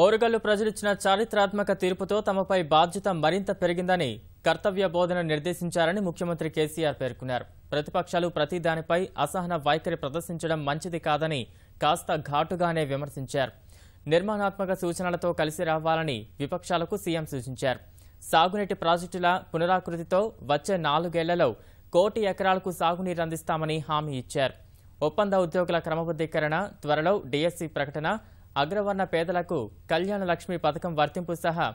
ఓరుగల్లు ప్రజలిచ్చిన చారిత్రాత్మక తీర్పుతో తమపై బాధ్యత మరింత పెరిగిందని కర్తవ్య బోధన నిర్దేశించారని ముఖ్యమంత్రి కేసీఆర్ పేర్కొన్నారు. ప్రతిపక్షాలు ప్రతి దానిపై అసహన వైఖరి ప్రదర్శించడం మంచిది కాదని కాస్త ఘాటుగానే విమర్శించారు. నిర్మాణాత్మక సూచనలతో కలిసి రావాలని విపక్షాలకు సీఎం సూచించారు. సాగునీటి ప్రాజెక్టుల పునరాకృతితో వచ్చే 4 ఏళ్లలో 1 కోటి ఎకరాలకు సాగునీరు అందిస్తామని హామీ ఇచ్చారు. ఒప్పంద ఉద్యోగుల క్రమబద్దీకరణ, త్వరలో డిఎస్సి ప్రకటన, అగ్రవర్ణ పేదలకు కళ్యాణ లక్ష్మి పథకం వర్తింపు సహా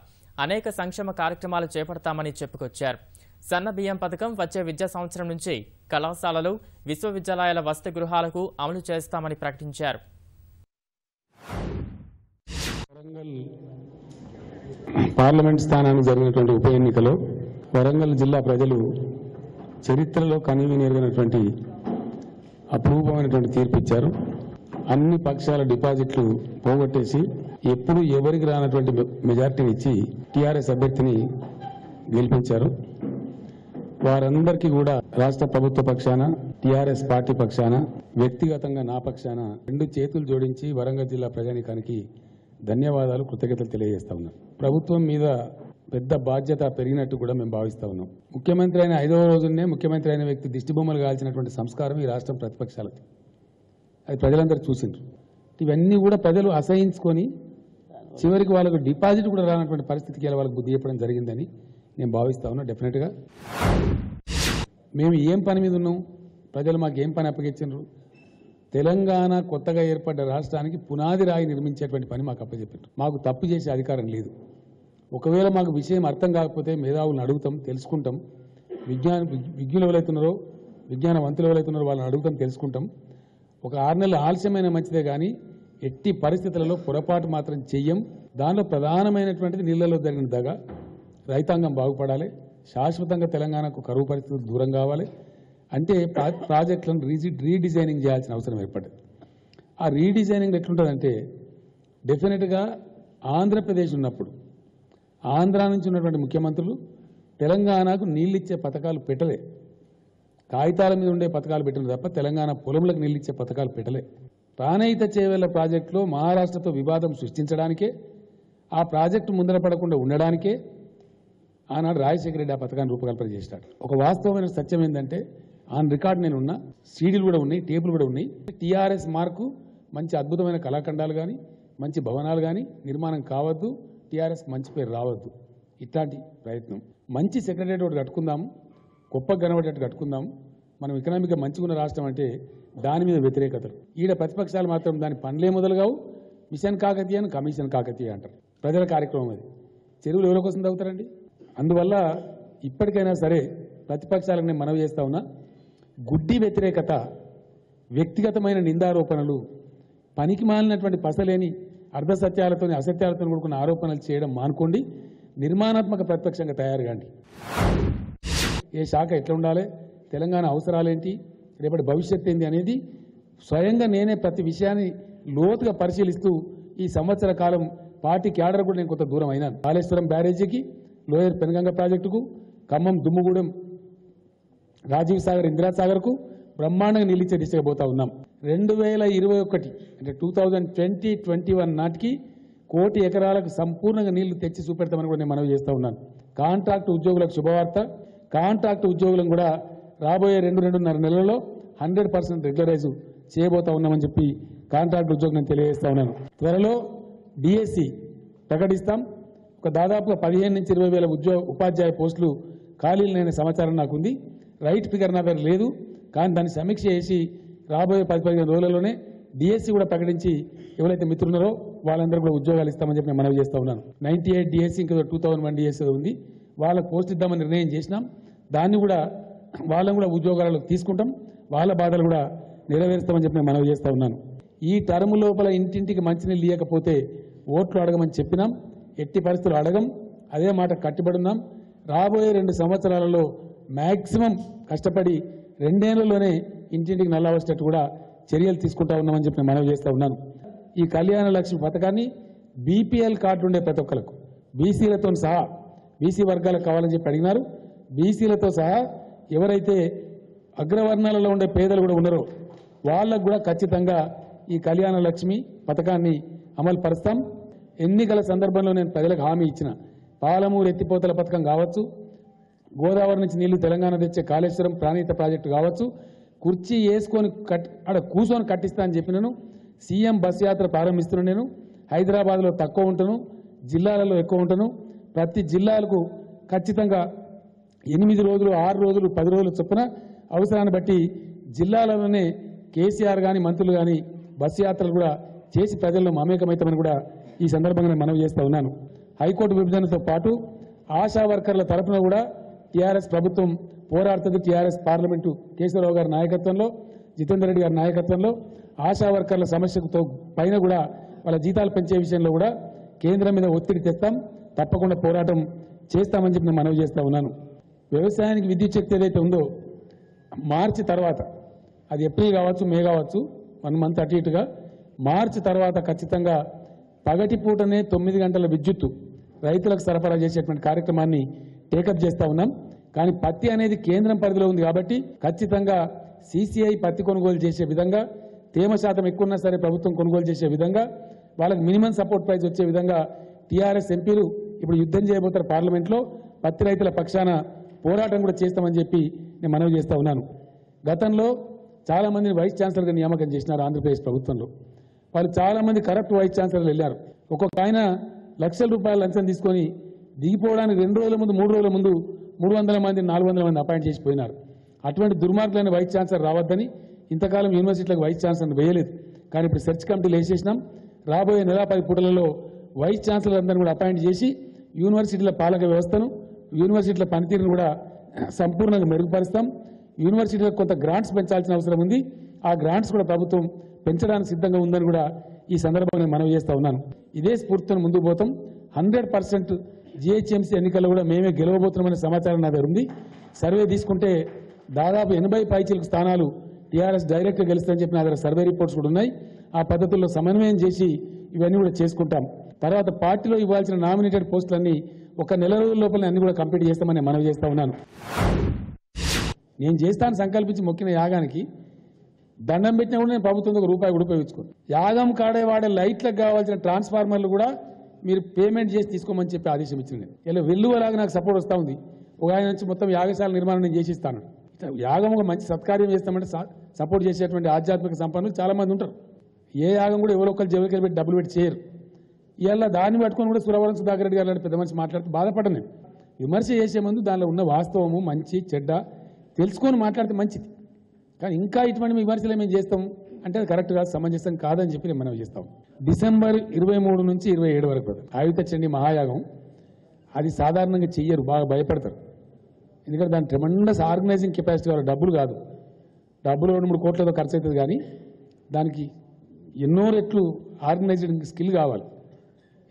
అనేక సంక్షేమ కార్యక్రమాలు చేపడతామని చెప్పుకొచ్చారు. సన్న బియ్యం పథకం వచ్చే విద్యా సంవత్సరం నుంచి కళాశాలలు, విశ్వవిద్యాలయాల వసతి గృహాలకు అమలు చేస్తామని ప్రకటించారు. వరంగల్ పార్లమెంట్ స్థానానికి జరిగినటువంటి ఉప ఎన్నికలో వరంగల్ జిల్లా ప్రజలు చరిత్రలో కనువినేరుగైనటువంటి అపూర్వమైనటువంటి తీర్పు ఇచ్చారు. అన్ని పక్షాల డిపాజిట్లు పోగొట్టేసి ఎప్పుడు ఎవరికి రానటువంటి మెజార్టీని ఇచ్చి టీఆర్ఎస్ అభ్యర్థిని గెలిపించారు. వారందరికీ కూడా రాష్ట్ర ప్రభుత్వ పక్షాన, టీఆర్ఎస్ పార్టీ పక్షాన, వ్యక్తిగతంగా నా పక్షాన 2 చేతులు జోడించి వరంగల్ జిల్లా ప్రజానీకానికి ధన్యవాదాలు, కృతజ్ఞతలు తెలియజేస్తా ఉన్నాం. ప్రభుత్వం మీద పెద్ద బాధ్యత పెరిగినట్టు కూడా మేము భావిస్తా ఉన్నాం. ముఖ్యమంత్రి అయిన 5వ రోజునే ముఖ్యమంత్రి అయిన వ్యక్తి దిష్టిబొమ్మలు కాల్చినటువంటి సంస్కారం ఈ రాష్ట్రం ప్రతిపక్షాలది. అది ప్రజలందరూ చూసిండ్రు. ఇవన్నీ కూడా ప్రజలు అసహించుకొని చివరికి వాళ్ళకు డిపాజిట్ కూడా రానటువంటి పరిస్థితికి వాళ్ళకి బుద్ధి చెప్పడం జరిగిందని నేను భావిస్తా ఉన్నా. డెఫినెట్గా మేము ఏం పని మీద ఉన్నాం, ప్రజలు మాకు ఏం పని అప్పగించారు? తెలంగాణ కొత్తగా ఏర్పడ్డ రాష్ట్రానికి పునాది రాయి నిర్మించేటువంటి పని మాకు అప్పచెప్పారు. మాకు తప్పు చేసే అధికారం లేదు. ఒకవేళ మాకు విషయం అర్థం కాకపోతే మేధావులను అడుగుతాం, తెలుసుకుంటాం. విజ్ఞులు ఎవరైతున్నారో, విజ్ఞానవంతులు ఎవరైతున్నారో వాళ్ళని అడుగుతాం, తెలుసుకుంటాం. ఒక 6 నెలలు ఆలస్యమైన మంచిదే కానీ ఎట్టి పరిస్థితులలో పొరపాటు మాత్రం చెయ్యం. దానిలో ప్రధానమైనటువంటిది నీళ్లలో జరిగిన దగ. రైతాంగం బాగుపడాలి, శాశ్వతంగా తెలంగాణకు కరువు పరిస్థితులు దూరం కావాలి అంటే ప్రాజెక్టులను రీడిజైనింగ్ చేయాల్సిన అవసరం ఏర్పడింది. ఆ రీడిజైనింగ్ ఎట్లుంటుందంటే డెఫినెట్గా ఆంధ్రప్రదేశ్ ఉన్నప్పుడు ఆంధ్ర నుంచి ఉన్నటువంటి ముఖ్యమంత్రులు తెలంగాణకు నీళ్ళిచ్చే పథకాలు పెట్టలే. కాగితాల మీద ఉండే పథకాలు పెట్టిన తప్ప తెలంగాణ పొలంలకు నీళ్ళిచ్చే పథకాలు పెట్టలే. ప్రాణహిత చేవేళ్ల ప్రాజెక్టులో మహారాష్ట్రతో వివాదం సృష్టించడానికే, ఆ ప్రాజెక్టు ముందర పడకుండా ఉండడానికే ఆనాడు రాజశేఖర రెడ్డి ఆ పథకాన్ని రూపకల్పన చేశాడు. ఒక వాస్తవమైన సత్యం ఏంటంటే ఆన్ రికార్డు నేను ఉన్నా, సీడీలు కూడా ఉన్నాయి, టేపులు కూడా ఉన్నాయి. టీఆర్ఎస్ మార్కు మంచి అద్భుతమైన కళాఖండాలు కానీ, మంచి భవనాలు కానీ నిర్మాణం కావద్దు, టీఆర్ఎస్ మంచి పేరు రావద్దు. ఇట్లాంటి ప్రయత్నం. మంచి సెక్రటరియట్ ఒకటి కట్టుకుందాం, గొప్ప కనబడేటట్టు కట్టుకుందాం. మనం ఎకనామిక్గా మంచిగా ఉన్న రాష్ట్రం అంటే దాని మీద వ్యతిరేకతలు. ఈడ ప్రతిపక్షాలు మాత్రం దాని పనులే మొదలుగావు. మిషన్ కాకతీయ అని కమిషన్ కాకతీయ అంటారు. ప్రజల కార్యక్రమం అది. చెరువులు ఎవరి కోసం తగ్గుతారండి? అందువల్ల ఇప్పటికైనా సరే ప్రతిపక్షాలకు నేను మనవి చేస్తా ఉన్నా, గుడ్డి వ్యతిరేకత, వ్యక్తిగతమైన నిందారోపణలు, పనికి మాలినటువంటి పసలేని అర్ధసత్యాలతో అసత్యాలతో కూడుకున్న ఆరోపణలు చేయడం మానుకోండి. నిర్మాణాత్మక ప్రతిపక్షంగా తయారు కాండి. ఏ శాఖ ఎట్లా ఉండాలి, తెలంగాణ అవసరాలేంటి, రేపటి భవిష్యత్ ఏంటి అనేది స్వయంగా నేనే ప్రతి విషయాన్ని లోతుగా పరిశీలిస్తూ ఈ సంవత్సర కాలం పార్టీ క్యాడర్ కూడా నేను కొంత దూరం అయినాను. కాళేశ్వరం బ్యారేజీకి, లోయర్ పెనుగంగ ప్రాజెక్టుకు, ఖమ్మం దుమ్ముగూడెం రాజీవ్ సాగర్ ఇందిరాసాగర్కు బ్రహ్మాండంగా నిలిచే దిశగా పోతా ఉన్నాం. 2021 అంటే 2020-21 నాటికి 1 కోటి ఎకరాలకు సంపూర్ణంగా నీళ్లు తెచ్చి చూపెడతామని కూడా నేను మనవి చేస్తా ఉన్నాను. కాంట్రాక్ట్ ఉద్యోగులకు శుభవార్త. కాంట్రాక్ట్ ఉద్యోగులను కూడా రాబోయే 2-2.5 నెలల్లో 100% రెగ్యులరైజ్ చేయబోతా ఉన్నామని చెప్పి కాంట్రాక్ట్ ఉద్యోగులను తెలియజేస్తా ఉన్నాను. త్వరలో డిఎస్సి ప్రకటిస్తాం. ఒక దాదాపుగా 15 నుంచి 20 వేల ఉపాధ్యాయ పోస్టులు ఖాళీలైన సమాచారం నాకుంది. రైట్ ఫిగర్ నా దగ్గర లేదు, కానీ దాన్ని సమీక్ష చేసి రాబోయే 10-15 రోజులలోనే డిఎస్సి కూడా ప్రకటించి ఎవరైతే మిత్రులున్నారో వాళ్ళందరూ కూడా ఉద్యోగాలు ఇస్తామని చెప్పి నేను మనవి చేస్తా ఉన్నాను. 98 డిఎస్సి ఇంకా 2001 డిఎస్సి ఉంది. వాళ్ళకు పోస్ట్ ఇద్దామని నిర్ణయం చేసినాం. దాన్ని కూడా వాళ్ళని కూడా ఉద్యోగాలకు తీసుకుంటాం, వాళ్ళ బాధలు కూడా నెరవేరుస్తామని చెప్పి నేను మనవి చేస్తా ఉన్నాను. ఈ టర్మ్ లోపల ఇంటింటికి మంచినీళ్ళు ఇవ్వకపోతే ఓట్లు అడగమని చెప్పినాం. ఎట్టి పరిస్థితులు అడగం, అదే మాట కట్టుబడి ఉన్నాం. రాబోయే 2 సంవత్సరాలలో మ్యాక్సిమం కష్టపడి 2 ఏళ్లలోనే ఇంటింటికి నల్లా వచ్చేటట్టు కూడా చర్యలు తీసుకుంటా ఉన్నామని చెప్పి మనవి చేస్తా ఉన్నాను. ఈ కళ్యాణ లక్ష్మి పథకాన్ని బీపీఎల్ కార్డు ఉండే ప్రతి ఒక్కరికి, బీసీలతో సహా, బీసీ వర్గాలకు కావాలని చెప్పి అడిగినారు. బీసీలతో సహా ఎవరైతే అగ్రవర్ణాలలో ఉండే పేదలు కూడా ఉన్నారో వాళ్ళకు కూడా ఖచ్చితంగా ఈ కళ్యాణ లక్ష్మి పథకాన్ని అమలు పరుస్తాం. ఎన్నికల సందర్భంలో నేను ప్రజలకు హామీ ఇచ్చిన పాలమూరు ఎత్తిపోతల పథకం కావచ్చు, గోదావరి నుంచి నీళ్లు తెలంగాణ తెచ్చే కాళేశ్వరం ప్రాణహిత ప్రాజెక్టు కావచ్చు, కుర్చీ వేసుకొని అక్కడ కూర్చొని కట్టిస్తా అని చెప్పినాను. సీఎం బస్ యాత్ర ప్రారంభిస్తున్నాను. నేను హైదరాబాద్లో తక్కువ ఉంటాను, జిల్లాలలో ఎక్కువ ఉంటాను. ప్రతి జిల్లాలకు ఖచ్చితంగా 8 రోజులు 6 రోజులు 10 రోజులు చొప్పున అవసరాన్ని బట్టి జిల్లాలలోనే కేసీఆర్ కానీ మంత్రులు కానీ బస్సు యాత్రలు కూడా చేసి ప్రజల్లో మమేకమవుతామని కూడా ఈ సందర్భంగా మనవి చేస్తూ ఉన్నాను. హైకోర్టు విభజనతో పాటు ఆశా వర్కర్ల తరఫున కూడా టీఆర్ఎస్ ప్రభుత్వం పోరాడుతుంది. టీఆర్ఎస్ పార్లమెంటు కేశవరావు గారి నాయకత్వంలో, జితేందర్ రెడ్డి గారి నాయకత్వంలో ఆశా వర్కర్ల సమస్యతో పైన కూడా వాళ్ళ జీతాలు పెంచే విషయంలో కూడా కేంద్రం మీద ఒత్తిడి తెస్తాం, తప్పకుండా పోరాటం చేస్తామని చెప్పి నేను మనవి చేస్తూ ఉన్నాను. వ్యవసాయానికి విద్యుత్ శక్తి ఏదైతే ఉందో మార్చి తర్వాత, అది ఏప్రిల్ కావచ్చు, మే కావచ్చు, 1 మంత్ అటు ఇటుగా, మార్చి తర్వాత ఖచ్చితంగా పగటిపూటనే 9 గంటల విద్యుత్తు రైతులకు సరఫరా చేసేటువంటి కార్యక్రమాన్ని టేకప్ చేస్తూ ఉన్నాం. కానీ పత్తి అనేది కేంద్రం పరిధిలో ఉంది కాబట్టి ఖచ్చితంగా సీసీఐ పత్తి కొనుగోలు చేసే విధంగా, తేమ శాతం ఎక్కువ ఉన్నా సరే ప్రభుత్వం కొనుగోలు చేసే విధంగా, వాళ్ళకి మినిమం సపోర్ట్ ప్రైస్ వచ్చే విధంగా టీఆర్ఎస్ ఎంపీలు ఇప్పుడు యుద్ధం చేయబోతారు పార్లమెంట్లో. పత్తి రైతుల పక్షాన పోరాటం కూడా చేస్తామని చెప్పి నేను మనవి చేస్తూ ఉన్నాను. గతంలో చాలా మందిని వైస్ ఛాన్సలర్గా నియామకం చేసినారు ఆంధ్రప్రదేశ్ ప్రభుత్వంలో. వాళ్ళు చాలా మంది కరప్ట్ వైస్ ఛాన్సలర్లు వెళ్ళారు. ఒక్కొక్క ఆయన లక్షల రూపాయలు లంచం తీసుకొని దిగిపోవడానికి 2 రోజుల ముందు 3 రోజుల ముందు 300 మంది 400 మంది అపాయింట్ చేసిపోయినారు. అటువంటి దుర్మార్గులైన వైస్ ఛాన్సలర్ రావద్దని ఇంతకాలం యూనివర్సిటీలకు వైస్ ఛాన్సలర్ వేయలేదు. కానీ ఇప్పుడు సెర్చ్ కమిటీలు వేసేసినాం. రాబోయే నెల 10 పూటలలో వైస్ ఛాన్సలర్ అందరినీ కూడా అపాయింట్ చేసి యూనివర్సిటీల పాలక వ్యవస్థను, యూనివర్సిటీల పనితీరును కూడా సంపూర్ణంగా మెరుగుపరుస్తాం. యూనివర్సిటీలకు కొంత గ్రాంట్స్ పెంచాల్సిన అవసరం ఉంది. ఆ గ్రాంట్స్ కూడా ప్రభుత్వం పెంచడానికి సిద్ధంగా ఉందని కూడా ఈ సందర్భంగా మనవి చేస్తూ ఉన్నాను. ఇదే స్ఫూర్తితో ముందుకు పోతాం. 100% జీహెచ్ఎంసీ ఎన్నికల్లో కూడా మేమే గెలవబోతున్నామనే సమాచారం నా దగ్గర ఉంది. సర్వే తీసుకుంటే దాదాపు 80 పైచీలకు స్థానాలు టీఆర్ఎస్ డైరెక్ట్గా గెలుస్తారని చెప్పి నా దగ్గర సర్వే రిపోర్ట్స్ కూడా ఉన్నాయి. ఆ పద్ధతుల్లో సమన్వయం చేసి ఇవన్నీ కూడా చేసుకుంటాం. తర్వాత పార్టీలో ఇవ్వాల్సిన నామినేటెడ్ పోస్టులన్నీ 1 నెల రోజుల లోపల అన్ని కూడా కంప్లీట్ చేస్తామని మనవి చేస్తూ ఉన్నాను. నేను చేస్తాను సంకల్పించి మొక్కిన యాగానికి దండం పెట్టినా కూడా నేను ప్రభుత్వంతో ₹1 కూడా ఉపయోగించుకోను. యాగం కాడే వాడే లైట్లకు కావాల్సిన ట్రాన్స్ఫార్మర్లు కూడా మీరు పేమెంట్ చేసి తీసుకోమని చెప్పి ఆదేశం ఇచ్చింది. ఇలా వెల్లువలాగా నాకు సపోర్ట్ వస్తూ ఉంది. ఒక ఆయన నుంచి మొత్తం యాగశాల నిర్మాణం నేను చేసి ఇస్తాను. యాగం ఒక మంచి సత్కార్యం చేస్తామంటే సపోర్ట్ చేసేటువంటి ఆధ్యాత్మిక సంపన్నులు చాలా మంది ఉంటారు. ఏ యాగం కూడా ఎవరో ఒకరు జవికలు పెట్టి డబ్బులు పెట్టి చేయరు. ఇలా దాన్ని పట్టుకొని కూడా సురవరం సుధాకర్ రెడ్డి గారు పెద్ద మనిషి మాట్లాడుతూ బాధపడ్డాను నేను. విమర్శ చేసే ముందు దానిలో ఉన్న వాస్తవము, మంచి చెడ్డ తెలుసుకొని మాట్లాడితే మంచిది. కానీ ఇంకా ఇటువంటి విమర్శలు మేము చేస్తాం అంటే అది కరెక్ట్ కాదు, సమంజసం కాదని చెప్పి మనం చేస్తాం. డిసెంబర్ 23 నుంచి 27 వరకు ఆయుధ చండీ మహాయాగం. అది సాధారణంగా చెయ్యరు, బాగా భయపడతారు. ఎందుకంటే దాని ట్రెమెండస్ ఆర్గనైజింగ్ కెపాసిటీ కావాలి, డబ్బులు కాదు. డబ్బులు 2-3 కోట్లతో ఖర్చు అవుతుంది, కానీ దానికి ఎన్నో రెట్లు ఆర్గనైజ్డ్ స్కిల్ కావాలి.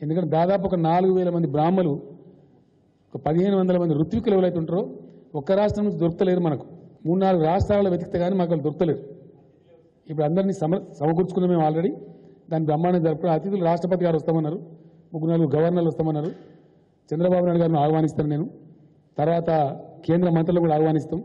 ఎందుకంటే దాదాపు ఒక 4,000 మంది బ్రాహ్మలు, ఒక 1,500 మంది ఋత్వికులు ఎవరైతే ఉంటారో ఒక్క రాష్ట్రం నుంచి దొరకలేరు. మనకు 3-4 రాష్ట్రాల్లో వెతికితే కానీ మాకు వాళ్ళు దొరకలేరు. ఇప్పుడు అందరినీ సమకూర్చుకున్నాం మేము ఆల్రెడీ. దాని బ్రహ్మాండం జరుపుకున్న అతిథులు రాష్ట్రపతి గారు వస్తామన్నారు, 3-4 గవర్నర్లు వస్తామన్నారు. చంద్రబాబు నాయుడు గారిని ఆహ్వానిస్తాను నేను. తర్వాత కేంద్ర మంత్రులు కూడా ఆహ్వానిస్తాం.